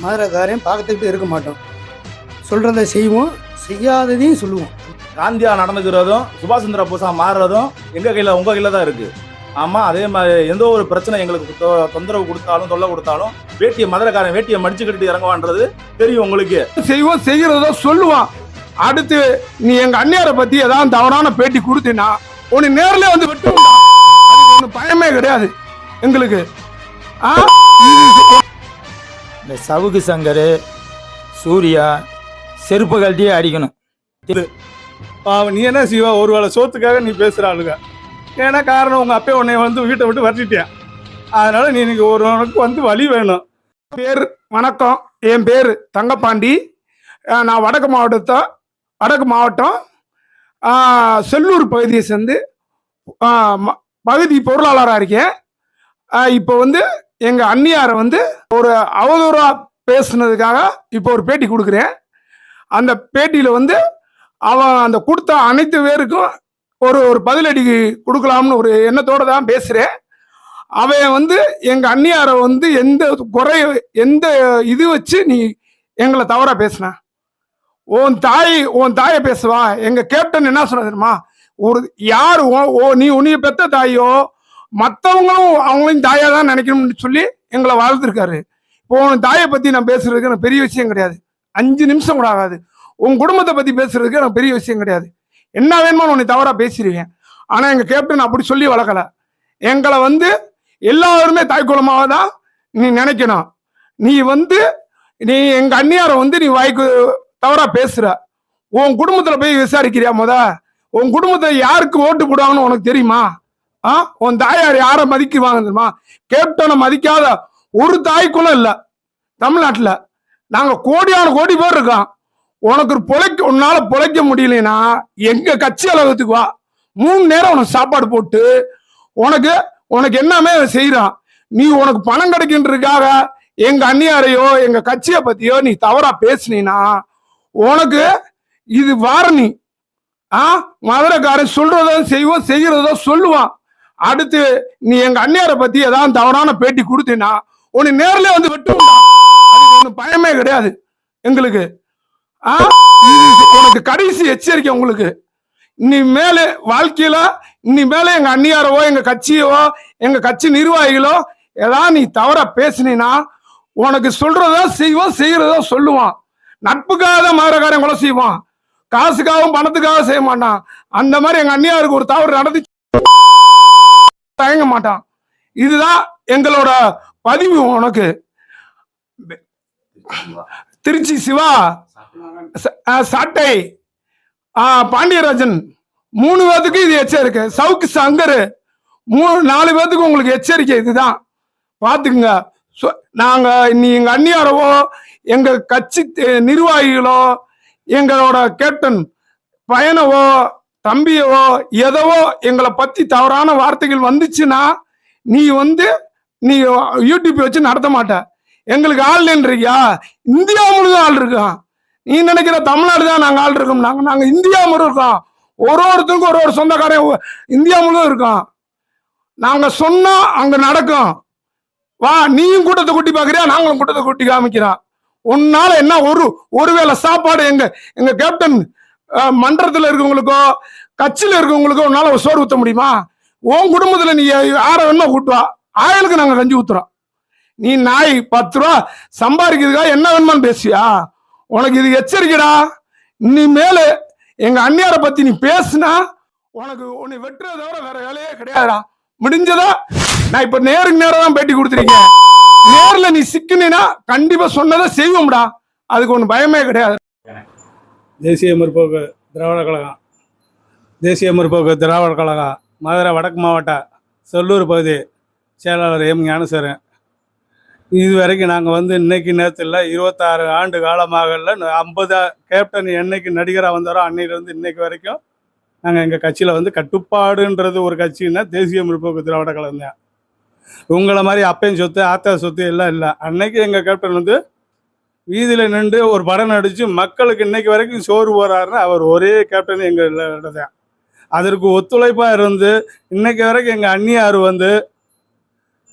மதுரைக்காரையும் பார்த்துக்கிட்டு இருக்க மாட்டோம். சொல்கிறத செய்வோம், செய்யாததையும் சொல்லுவோம். காந்தியா நடந்துக்கிறதும் சுபாஷ் சந்திர போஸா மாறுறதும் எங்கள் கையில் உங்கள் கையில் தான் இருக்குது. ஆமாம், அதே மாதிரி எந்த ஒரு பிரச்சனை எங்களுக்கு தொந்தரவு கொடுத்தாலும் தொல்லை கொடுத்தாலும் மதுரைக்காரன் வேட்டியை மடிச்சுக்கிட்டு இறங்குவான்றது தெரியும் உங்களுக்கு. செய்வோம், செய்கிறதோ சொல்லுவான். அடுத்து நீ எங்க அண்ணியாரை பத்தி ஏதாவது தவறான பேட்டி கொடுத்தீங்கன்னா உன்னை நேர்ல வந்து விட்டு அதுக்கு ஒன்றும் பயமே கிடையாது எங்களுக்கு. இந்த சவுக்கு சங்கர் சூர்யா செருப்பு கழட்டியே அடிக்கணும். நீ என்ன செய்வா? ஒரு வேளை சோத்துக்காக நீ பேசுகிற ஆளுங்க. ஏன்னா காரணம் உங்கள் அப்பே உன்னை வந்து வீட்டை விட்டு வரட்டிட்டேன். அதனால நீ இன்னைக்கு ஒருவனுக்கு வந்து வழி வேணும். பேர் வணக்கம், என் பேர் தங்கப்பாண்டி. நான் வடக்கு மாவட்டம் செல்லூர் பகுதியை சேர்ந்து பகுதி பொருளாளராக இருக்கேன். இப்போ வந்து எங்கள் அண்ணியாரை வந்து ஒரு அவதூறாக பேசுனதுக்காக இப்போ ஒரு பேட்டி கொடுக்குறேன். அந்த பேட்டியில் வந்து அவன் அந்த கொடுத்த அனைத்து பேருக்கும் ஒரு பதிலடி கொடுக்கலாம்னு ஒரு எண்ணத்தோடு தான் பேசுகிறேன். அவன் வந்து எங்கள் அண்ணியாரை வந்து எந்த இது வச்சு நீ எங்களை தவறாக பேசுன, உன் தாயை பேசுவா. எங்கள் கேப்டன் என்ன சொன்ன தெரியுமா? ஒரு யார் நீ உன்னைய பெத்த தாயோ மற்றவங்களும் அவங்களையும் தாயாக தான் நினைக்கணும்னு சொல்லி எங்களை வளர்த்துருக்காரு. இப்போ உன் தாயை பற்றி நான் பேசுறதுக்கு எனக்கு பெரிய விஷயம் கிடையாது. 5 நிமிஷம் கூட ஆகாது. உன் குடும்பத்தை பற்றி பேசுறதுக்கு எனக்கு பெரிய விஷயம் கிடையாது. என்ன வேணுமோ உன்னை தவறாக பேசிடுவேன். ஆனால் எங்கள் கேப்டன் அப்படி சொல்லி வளர்க்கலை. எங்களை வந்து எல்லாருமே தாய்க்குளமாக தான் நீ நினைக்கணும். நீ எங்கள் அண்ணியாரை வந்து நீ வாய்க்கு தவறாக பேசுகிற. உன் குடும்பத்தில் போய் விசாரிக்கிறியா? உன் குடும்பத்தை யாருக்கு ஓட்டு போடுவாங்கன்னு உனக்கு தெரியுமா? உன் தாயார் யாரை மதிக்குவாங்க தெரியுமா? கேப்டனை மதிக்காத ஒரு தாய்க்குளம் இல்லை தமிழ்நாட்டில். நாங்கள் கோடி பேர் இருக்கோம். உன்னால பொழைக்க முடியலன்னா எங்க கட்சி அலுவலகத்துக்கு வா. 3 நேரம் உனக்கு சாப்பாடு போட்டு உனக்கு என்னமே செய்யறான். நீ உனக்கு பணம் கிடைக்கின்றதுக்காக எங்க அண்ணியாரையோ எங்க கட்சியை பத்தியோ நீ தவறா பேசினா உனக்கு இது வாரணி. மதுரைக்காரன் சொல்றதோ செய்வோம், செய்கிறதோ சொல்லுவான். அடுத்து நீ எங்க அண்ணியாரை பத்தி ஏதாவது தவறான பேட்டி கொடுத்தீங்கன்னா உன்னை நேர்ல வந்து விட்டு அதுக்கு ஒன்றும் பயமே கிடையாது எங்களுக்கு. உனக்கு கடைசி எச்சரிக்கை. உங்களுக்கு வாழ்க்கையில இனி மேல எங்க அண்ணியாரவோ எங்க கட்சியவோ எங்க கட்சி நிர்வாகிகளோ ஏதாவது நீ தவறா பேசினா உனக்கு சொல்றதோ செய்வோம், செய்யறதோ சொல்லுவான். நட்புக்காக தான் மதுரைக்காரன் கொலை செய்வான், காசுக்காகவும் பணத்துக்காக செய்ய மாட்டான். அந்த மாதிரி எங்க அண்ணியாருக்கு ஒரு தவறு நடந்து தயங்க மாட்டான். இதுதான் எங்களோட பதிவு. உனக்கு திருச்சி சிவா, சாட்டை, பாண்டியராஜன் 3 பேத்துக்கு இது எச்சரிக்கை. சவுக்கு சங்கர் 4 பேத்துக்கு உங்களுக்கு எச்சரிக்கை. இதுதான் பாத்துக்குங்க. நீ எங்க அண்ணியாரவோ எங்க கட்சி நிர்வாகிகளோ எங்களோட கேப்டன் பையனவோ தம்பியவோ எதவோ எங்களை பத்தி தவறான வார்த்தைகள் வந்துச்சுன்னா நீ யூடியூப் வச்சு நடத்த மாட்ட. எங்களுக்கு ஆள் இருக்கியா? இந்தியா முழுதும் ஆள் இருக்கான். நீ நினைக்கிற தமிழ்நாடு தான் நாங்கள் ஆள் இருக்கோம். நாங்கள் இந்தியா முழு இருக்கோம். ஒருத்தருக்கும் ஒரு சொந்தக்காரன் இந்தியா முழுவதும் இருக்கோம். நாங்கள் சொன்னா அங்க நடக்கும். வா, நீயும் கூட்டத்தை கூட்டி பாக்குறியா? நாங்களும் கூட்டத்தை கூட்டி காமிக்கிறோம். உன்னால என்ன ஒருவேளை சாப்பாடு எங்க கேப்டன் மன்றத்தில் இருக்கவங்களுக்கோ கட்சியில் இருக்கவங்களுக்கோ உன்னால சோறு ஊத்த முடியுமா? உன் குடும்பத்துல நீ யாரை வேணுமா கூட்டுவா. ஆயலுக்கு நாங்க கஞ்சி ஊத்துறோம். நீ நாய் 10 ரூபா சம்பாதிக்கிறதுக்காக என்ன வேணுமான்னு பேசியா? உனக்கு இது எச்சரிக்கைடா. இனிமேல எங்க அண்ணியாரை பத்தி நீ பேசுனா உன்னை வெட்டுறத தவிர வேற வேலையே கிடையாதுடா. முடிஞ்சதா நான் இப்ப நேருக்கு நேரம் தான் பேட்டி கொடுத்துருக்கேன். நேர்ல நீ சிக்கினா கண்டிப்பா சொன்னதை செய்வோம்டா. அதுக்கு ஒண்ணு பயமே கிடையாது. தேசிய முற்போக்கு திராவிட கழகம் மதுரை வடக்கு மாவட்ட செல்லூர் பகுதி செயலாளர் எம் ஞானசேகரன். இது வரைக்கும் நாங்கள் வந்து இன்னைக்கு நேரத்தில் 26 ஆண்டு காலமாக இல்லை, 50 கேப்டன் என்னைக்கு நடிகராக வந்தாரோ அன்னையிலேருந்து இன்னைக்கு வரைக்கும் நாங்கள் எங்கள் கட்சியில் வந்து கட்டுப்பாடுன்றது ஒரு கட்சின்னா தேசிய முற்போக்கு திராவிட கழகம் தான். உங்களை மாதிரி அப்பையும் சொத்து ஆத்தா சொத்து எல்லாம் இல்லை. அன்னைக்கு எங்கள் கேப்டன் வந்து வீதியில் நின்று ஒரு படம் நடித்து மக்களுக்கு இன்னைக்கு வரைக்கும் சோறு போகிறாருன்னா அவர் ஒரே கேப்டன் எங்கள் தான். அதற்கு ஒத்துழைப்பாக இருந்து இன்னைக்கு வரைக்கும் எங்கள் அண்ணியார் வந்து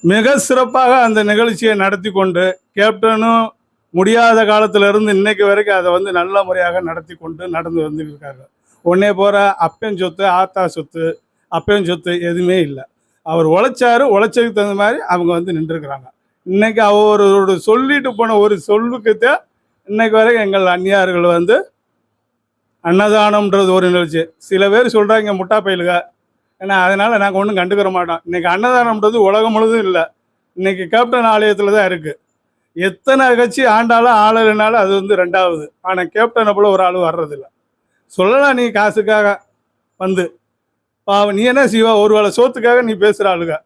மிக சிறப்பாக அந்த நிகழ்ச்சியை நடத்தி கொண்டு கேப்டனும் முடியாத காலத்துல இருந்து இன்னைக்கு வரைக்கும் அதை வந்து நல்ல முறையாக நடத்தி கொண்டு நடந்து வந்துட்டு இருக்காங்க. உடனே போற அப்பன் சொத்து ஆத்தா சொத்து அப்பன் சொத்து எதுவுமே இல்லை. அவர் உழைச்சாரு, உழைச்சதுக்கு தகுந்த மாதிரி அவங்க வந்து நின்றுருக்கிறாங்க. இன்னைக்கு அவரோட சொல்லிட்டு போன ஒரு சொல்லுக்குத்தான் இன்னைக்கு வரைக்கும் எங்கள் அந்நியார்கள் வந்து அன்னதானம்ன்றது ஒரு நிகழ்ச்சி. சில பேர் சொல்றாங்க முட்டா பயிலுக, ஏன்னா அதனால நாங்கள் ஒன்றும் கண்டுக்கிற மாட்டோம். இன்னைக்கு அன்னதானம்ன்றது உலகம் முழுதும் இல்லை, இன்னைக்கு கேப்டன் ஆலயத்தில் தான் இருக்கு. எத்தனை கட்சி ஆண்டாலும் ஆளலைனாலும் அது வந்து ரெண்டாவது. ஆனால் கேப்டனை போல ஒரு ஆள் வர்றதில்லை. சொல்லலாம் நீ காசுக்காக வந்து பாவம் நீ என்ன செய்வா, ஒரு வேளை சோத்துக்காக நீ பேசுகிற ஆளுங்க.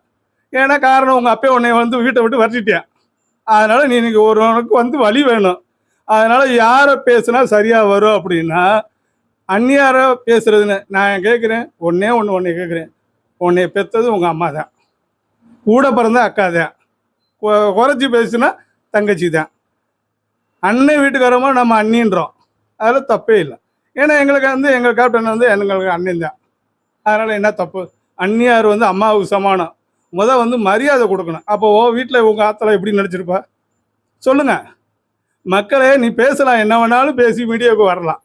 ஏன்னா காரணம் உங்கள் அப்பே உன்னை வந்து வீட்டை விட்டு வரட்டிட்டேன். அதனால் நீ இன்னைக்கு ஒருவனுக்கு வந்து வழி வேணும். அதனால் யாரை பேசுனா சரியாக வரும் அப்படின்னா அந்நியார பேசுறதுன்னு நான் கேட்குறேன். ஒன்னே கேட்குறேன், உன்னை பெற்றது உங்கள் அம்மா தான், கூட பிறந்த அக்கா தான், குறைச்சி பேசுனா தங்கச்சி தான். அண்ணன் வீட்டுக்காரமா நம்ம அண்ணின்றோம், அதில் தப்பே இல்லை. ஏன்னா எங்களுக்கு வந்து எங்கள் கேப்டன் வந்து எங்களுக்கு அண்ணன் தான். அதனால் என்ன தப்பு? அந்நியார் வந்து அம்மாவுக்கு சமானம். வந்து மரியாதை கொடுக்கணும். அப்போ வீட்டில் உங்கள் ஆத்தலை எப்படி நடிச்சிருப்பா சொல்லுங்க. மக்களே நீ பேசலாம், என்ன வேணாலும் பேசி மீடியாவுக்கு வரலாம்.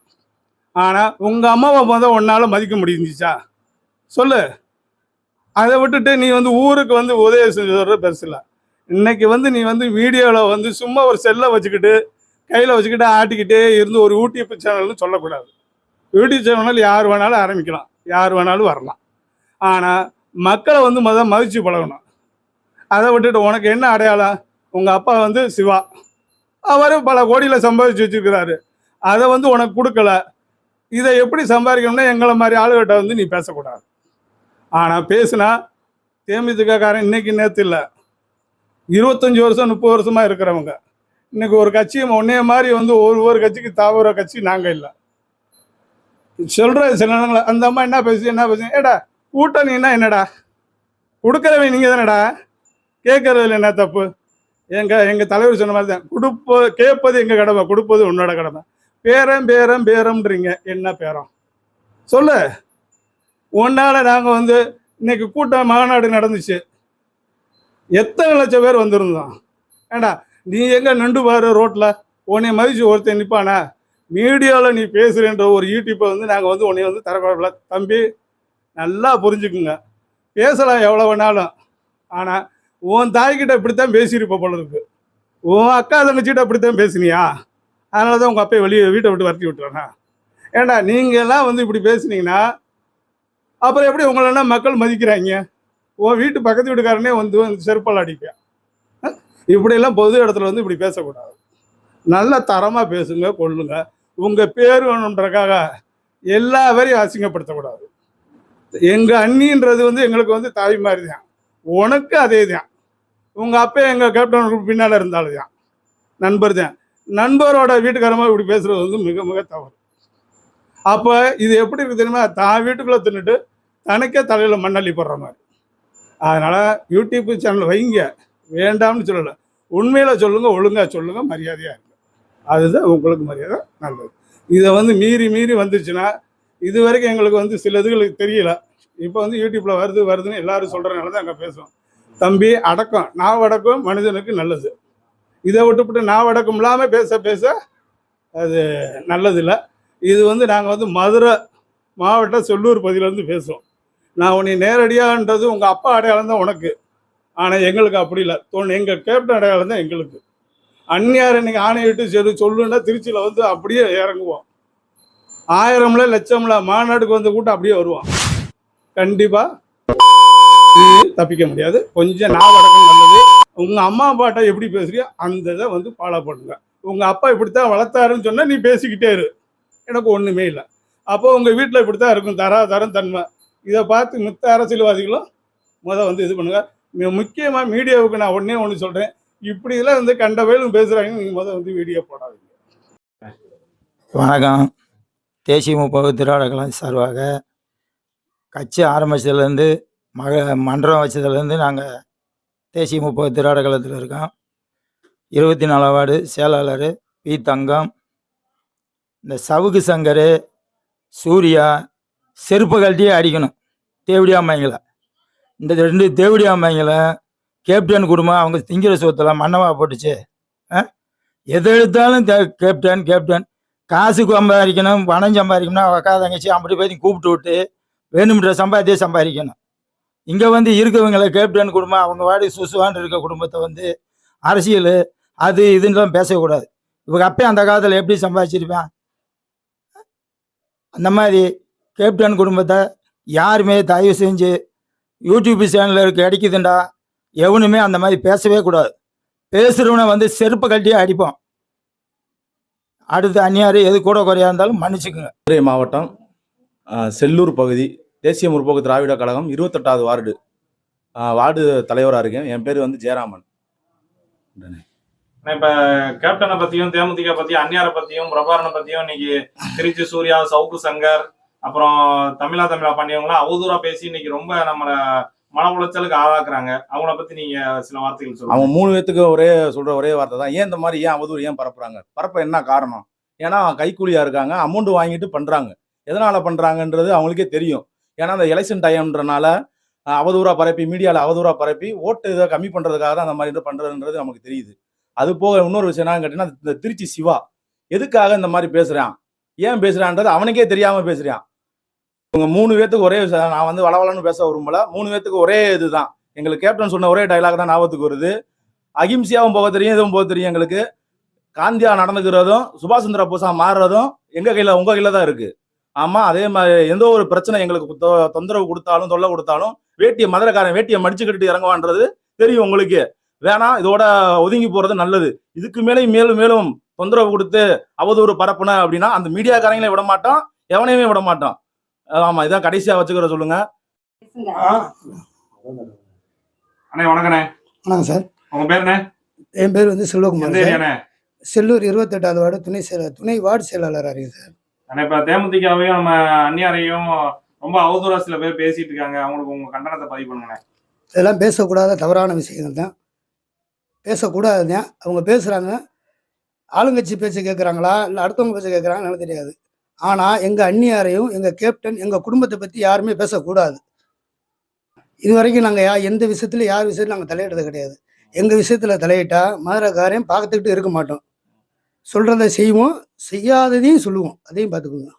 ஆனால் உங்கள் அம்மாவை உன்னால் மதிக்க முடிஞ்சிச்சா சொல்லு. அதை விட்டுட்டு நீ வந்து ஊருக்கு வந்து உதவி செஞ்சது பெருசு இல்லை. இன்னைக்கு வந்து நீ வந்து வீடியோவில் வந்து சும்மா ஒரு செல்லை வச்சுக்கிட்டு கையில் வச்சுக்கிட்டு ஆட்டிக்கிட்டே இருந்து ஒரு யூடியூப் சேனல்னு சொல்லக்கூடாது. யூடியூப் சேனல் யார் வேணாலும் ஆரம்பிக்கலாம், யார் வேணாலும் வரலாம். ஆனால் மக்களை வந்து மதித்து பழகணும். அதை விட்டுட்டு உனக்கு என்ன அடையாளம்? உங்கள் அப்பா வந்து சிவா, அவர் பல கோடியில் சம்பாதிச்சு வச்சுருக்கிறாரு, அதை வந்து உனக்கு கொடுக்கல. இதை எப்படி சம்பாதிக்கணும்னா எங்களை மாதிரி ஆளுகிட்ட வந்து நீ பேசக்கூடாது. ஆனால் பேசுனா தேமுதிகக்காரன் இன்னைக்கு நேற்று இல்லை, 25 வருஷம் 30 வருஷமாக இருக்கிறவங்க இன்னைக்கு ஒரு கட்சி உன்னைய மாதிரி வந்து ஒவ்வொரு கட்சிக்கு தாவர கட்சி நாங்கள் இல்லை. சொல்கிற சில நேரங்கள அந்த அம்மா என்ன பேசு ஏடா கூட்டணின்னா என்னடா, கொடுக்குறவன் நீங்கள் தானடா, கேட்கறதுல என்ன தப்பு? எங்கள் தலைவர் சொன்ன மாதிரி தான், கேட்பது எங்கள் கடமை, கொடுப்பது உன்னோட கடமை. பேரம்ன்றீங்க, என்ன பேரம் சொல்லு. ஒன்றால் நாங்கள் வந்து இன்னைக்கு கூட்டம் மாநாடு நடந்துச்சு, எத்தனை லட்சம் பேர் வந்திருந்தோம். ஏண்டா நீ எங்கே நின்று பாரு ரோட்டில், உன்னை மதிச்சு ஒருத்தன் நிற்பானா? மீடியாவில் நீ பேசுகிறேன்ற ஒரு யூடியூப்பை வந்து நாங்கள் வந்து உன்னை வந்து தரக்கூடாது. தம்பி நல்லா புரிஞ்சுக்குங்க, பேசலாம் எவ்வளோ வேணாலும். ஆனால் உன் தாய்கிட்ட இப்படித்தான் பேசியிருப்ப போல இருக்கு, உன் அக்கா தங்கச்சிட்ட இப்படித்தான் பேசுனியா? அதனால தான் உங்கள் அப்பா வீட்டை விட்டு வரட்டி விட்டுறானா? ஏண்டா நீங்கள்லாம் வந்து இப்படி பேசுனீங்கன்னா அப்புறம் எப்படி உங்களெல்லாம் மக்கள் மதிக்கிறாங்க? உன் வீட்டு பக்கத்து வீட்டுக்காரனே வந்து செருப்பால் அடிப்பேன். இப்படியெல்லாம் பொது இடத்துல வந்து இப்படி பேசக்கூடாது. நல்ல தரமாக பேசுங்க, கொள்ளுங்க. உங்கள் பேர் வேணுன்றக்காக எல்லா வரையும் அசிங்கப்படுத்தக்கூடாது. எங்கள் அண்ணின்றது வந்து எங்களுக்கு வந்து தாய் மாதிரி தான், உனக்கு அதே தான். உங்கள் அப்பா எங்கள் கேப்டனுக்கு பின்னால் இருந்தாலும் தான், நண்பர் தான். நண்பரோட வீட்டுக்காரமாக இப்படி பேசுகிறது வந்து மிக மிக தவறு. அப்போ இது எப்படி இருக்குது தெரியுமா? தான் வீட்டுக்குள்ளே தின்னுட்டு தனக்கே தலையில் மண்ணள்ளி போடுற மாதிரி. அதனால் யூடியூப் சேனல் வைங்க, வேண்டாம்னு சொல்லலை. உண்மையில் சொல்லுங்கள், ஒழுங்காக சொல்லுங்கள், மரியாதையாக இருக்குது. அதுதான் உங்களுக்கு மரியாதை நல்லது. இதை வந்து மீறி வந்துச்சுன்னா, இது வரைக்கும் எங்களுக்கு வந்து சில இதுகளுக்கு தெரியல. இப்போ வந்து யூடியூப்பில் வருதுன்னு எல்லாரும் சொல்கிறனால தான் அங்கே பேசுவோம். தம்பி அடக்கம், நாவடக்கம் மனிதனுக்கு நல்லது. இதை விட்டுவிட்டு நாவடக்கம் இல்லாமல் பேச அது நல்லதில்லை. இது வந்து நாங்கள் வந்து மதுரை மாவட்டம் செல்லூர் பகுதியிலேருந்து பேசுவோம். நான் உன்னை நேரடியாகன்றது உங்கள் அப்பா அடையாளம் தான் உனக்கு, ஆனால் எங்களுக்கு அப்படி இல்லை. எங்கள் கேப்டன் அடையாளம் தான் எங்களுக்கு. அந்நியார் இன்னைக்கு ஆணையிட்டு சரி சொல்லுன்னா திருச்சியில் வந்து அப்படியே இறங்குவோம். 1000ல லட்சம்ல மாநாட்டுக்கு வந்து கூட்டம் அப்படியே வருவோம். கண்டிப்பாக தப்பிக்க முடியாது. கொஞ்சம் நாவடக்கம் நல்லது. உங்கள் அம்மா அப்பாட்ட எப்படி பேசுறியோ அந்த இதை வந்து ஃபாலோ பண்ணுங்க. உங்கள் அப்பா இப்படித்தான் வளர்த்தாருன்னு சொன்னால் நீ பேசிக்கிட்டே இரு, எனக்கு ஒன்றுமே இல்லை. அப்போ உங்கள் வீட்டில் இப்படித்தான் இருக்கும், தரம் தன்மை. இதை பார்த்து மித்த அரசியல்வாதிகளும் வந்து இது பண்ணுங்க. முக்கியமாக மீடியாவுக்கு நான் ஒன்று சொல்கிறேன், இப்படி இதெல்லாம் வந்து கண்ட வயலும் பேசுகிறாங்க, நீங்கள் வந்து வீடியோ போடாதீங்க. வணக்கம். தேசிய முற்போக்கு திராவிட கழகம் சார்பாக கட்சி ஆரம்பித்ததுலேருந்து மன்றம் வச்சதுலேருந்து நாங்கள் தேசிய முற்போக்கு திராவிட கழகத்தில் இருக்கோம். 24 வார்டு செயலாளர் பி. தங்கம். இந்த சவுக்கு சங்கர், சூர்யா செருப்பு கழட்டியே அடிக்கணும். தேவடியாமைங்களை, இந்த 2 தேவடியாமைங்களை கேப்டன் குடும்பம் அவங்க திங்கிற சொத்தில் மன்னவா போட்டுச்சு. எது எடுத்தாலும் கேப்டன் கேப்டன். காசுக்கு சம்பாதிக்கணும், பணம் சம்பாதிக்கணும்னா அக்கா தங்கச்சி அப்படி போய் கூப்பிட்டு விட்டு வேணும்ன்ற சம்பாத்தியே சம்பாதிக்கணும். இங்கே வந்து இருக்கவங்களை கேப்டன் குடும்பம் அவங்க வாடி சுசுவான்னு இருக்க குடும்பத்தை வந்து அரசியல் அது இதுன்னு பேசக்கூடாது. இவங்க அப்பயே அந்த காலத்தில் எப்படி சம்பாதிச்சிருப்பேன்? அந்த மாதிரி கேப்டன் குடும்பத்தை யாருமே தயவு செஞ்சு யூடியூப் சேனலுக்கு கிடைக்குதுண்டா எவனுமே அந்த மாதிரி பேசவே கூடாது. பேசுகிறவனை வந்து செருப்பை கட்டியே அடிப்போம். அடுத்து அந்நியார் எது கூட குறையா இருந்தாலும் மன்னிச்சுக்குங்க. மதுரை மாவட்டம் செல்லூர் பகுதி தேசிய முற்போக்கு திராவிட கழகம் 28வது வார்டு வார்டு தலைவராக இருக்கேன். என் பேர் வந்து ஜெயராமன். இப்ப கேப்டனை பத்தியும் தேமுதிக பத்தியும் அந்நியாரை பத்தியும் பிரபாரனை பத்தியும் இன்னைக்கு திருச்சி சூர்யா, சவுக்கு சங்கர், அப்புறம் தமிழா பாண்டியவங்களாம் அவதூறா பேசி இன்னைக்கு ரொம்ப நம்மள மன உளைச்சலுக்கு ஆளாக்குறாங்க. அவங்கள பத்தி நீங்க சில வார்த்தைகள் சொல்லுங்க. அவங்க 3 பேத்துக்கு சொல்ற ஒரே வார்த்தை தான், ஏன் இந்த மாதிரி ஏன் அவதூறு ஏன் பரப்புறாங்க? பரப்ப என்ன காரணம்? ஏன்னா கைக்கூலியா இருக்காங்க, அமௌண்ட் வாங்கிட்டு பண்றாங்க. எதனால பண்றாங்கன்றது அவங்களுக்கே தெரியும். ஏன்னா அந்த எலெக்ஷன் டைம்ன்றனால அவதூறா பரப்பி மீடியாவில் அவதூறா பரப்பி ஓட்டு இதை கம்மி பண்றதுக்காக தான் அந்த மாதிரி பண்றதுன்றது நமக்கு தெரியுது. அது போக இன்னொரு விஷயம் என்னன்னு கேட்டீங்கன்னா, இந்த திருச்சி சிவா எதுக்காக இந்த மாதிரி பேசுறான், ஏன் பேசுறான்றது அவனுக்கே தெரியாம பேசுறான். இவங்க 3 பேத்துக்கு ஒரே விஷயம். நான் வந்து வளவலன்னு பேச விரும்பல. 3 பேத்துக்கு ஒரே இதுதான். எங்களுக்கு கேப்டன் சொன்ன ஒரே டைலாக் தான் ஞாபகத்துக்கு வருது. அகிம்சையாவும் போக தெரியும், இதுவும் போக தெரியும். எங்களுக்கு காந்தியா நடந்துக்கிறதும் சுபாஷ் சந்திர போஸா மாறுறதும் எங்க கையில உங்க கையில தான் இருக்கு. ஆமா, அதே மாதிரி எந்த ஒரு பிரச்சனை எங்களுக்கு தொந்தரவு கொடுத்தாலும் தொல்லை கொடுத்தாலும் மதுரைக்காரன் வேட்டியை மடிச்சு கட்டிட்டு இறங்குவான்றது தெரியும் உங்களுக்கு. வேணாம், இதோட ஒதுங்கி போறது நல்லது. இதுக்கு மேலும் மேலும் மேலும் தொந்தரவு கொடுத்து அவதூறு பரப்புன அப்படின்னா அந்த மீடியாக்காரங்களே விட மாட்டோம், எவனையுமே விட மாட்டோம். ஆமா, இதான் கடைசியா வச்சுக்கிற சொல்லுங்க. அண்ணே வணக்கண்ணே. வணக்கம் சார். உங்க பேருண்ணே? என் பேர் வந்து செல்வகுமார் எந்த சார். ஏரியாண்ணே? செல்லூர் 28வது வார்டு துணை வார்டு செயலாளராக இருக்கேன் சார். அண்ணே, இப்ப தேமுதிகாவையும் நம்ம அந்நியாரையும் ரொம்ப அவதூறா சில பேர் பேசிட்டு இருக்காங்க. அவங்களுக்கு உங்க கண்டனத்தை பதிவு பண்ணுங்கண்ணே. இதெல்லாம் பேசக்கூடாத தவறான விஷயங்கள் தான், பேசக்கூடாது தான். அவங்க பேசுகிறாங்க, ஆளுங்கட்சி பேச்சு கேட்குறாங்களா இல்லை அடுத்தவங்க பேச்சு கேட்குறாங்கன்னு எனக்கு தெரியாது. ஆனால் எங்கள் அந்நியாரையும் எங்கள் கேப்டன் எங்கள் குடும்பத்தை பற்றி யாருமே பேசக்கூடாது. இது வரைக்கும் நாங்கள் எந்த விஷயத்துல யார் விஷயத்துல நாங்கள் தலையிடுறது கிடையாது. எங்கள் விஷயத்தில் தலையிட்டா மதுரைக்காரையும் பார்த்துக்கிட்டு இருக்க மாட்டோம். சொல்கிறத செய்வோம், செய்யாததையும் சொல்லுவோம். அதையும் பார்த்துக்குங்க.